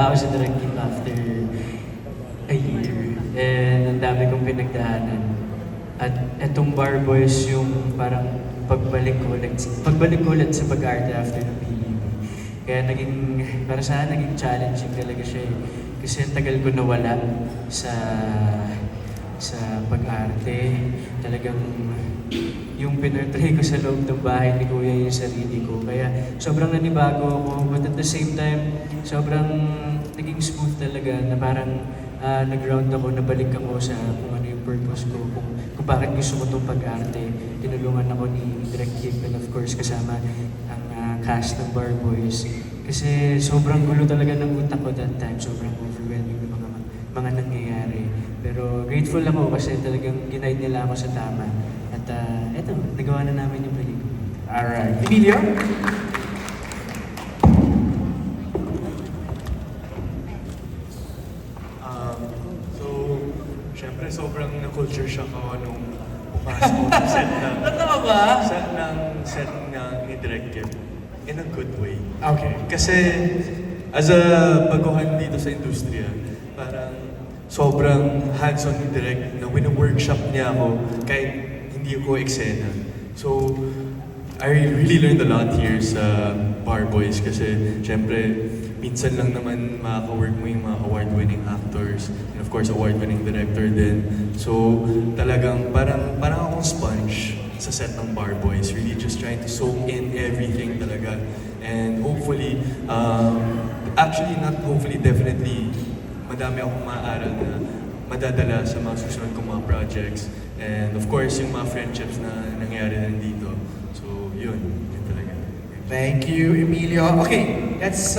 Ako sa Direct Hit after a year. And ang dami kong pinagdaanan. At etong Bar Boys yung parang pagbalik ko ulit sa pag-arte after ng PBB. Kaya para sa akin, naging challenging talaga siya eh. Kasi ang tagal ko nawala sa pag-arte. Talagang yung pinurtray ko sa loob ng bahay ni Kuya yung sarili ko. Kaya sobrang nanibago ako, but at the same time, sobrang naging smooth talaga na parang nag-ground ako, nabalik ako sa kung ano yung purpose ko, kung bakit gusto ko itong pag-arte. Tinulungan ako ni Direk Kip and of course kasama ang cast ng Bar Boys. Kasi sobrang gulo talaga ng utak ko that time, sobrang overwhelming ng mga nangyayari. Pero grateful ako kasi talagang ginaid nila ako sa tama. At eto, nagawa na namin yung pelikula. Alright. Emilio? So, syempre sobrang na-culture shock ako nung pumasok ko sa set ng... Totoo ba? Set ng ni Direk Kip. In a good way. Okay. Kasi, as a baguhan dito sa industriya, parang sobrang hands-on ni Direk na wino-workshop niya ako kahit hindi ko eksena. So, I really learned a lot here sa Bar Boys kasi syempre, minsan lang naman makaka-work mo yung mga award-winning actors and of course, award-winning director din. So, talagang parang akong sponge sa set ng Bar Boys. Really just trying to soak in everything talaga. And hopefully, actually not hopefully, definitely, madami akong maaaral na madadala sa mga susunod kong mga projects. And of course, yung mga friendships na nangyari din dito. So, yun talaga. Thank you, Emilio. Okay, let's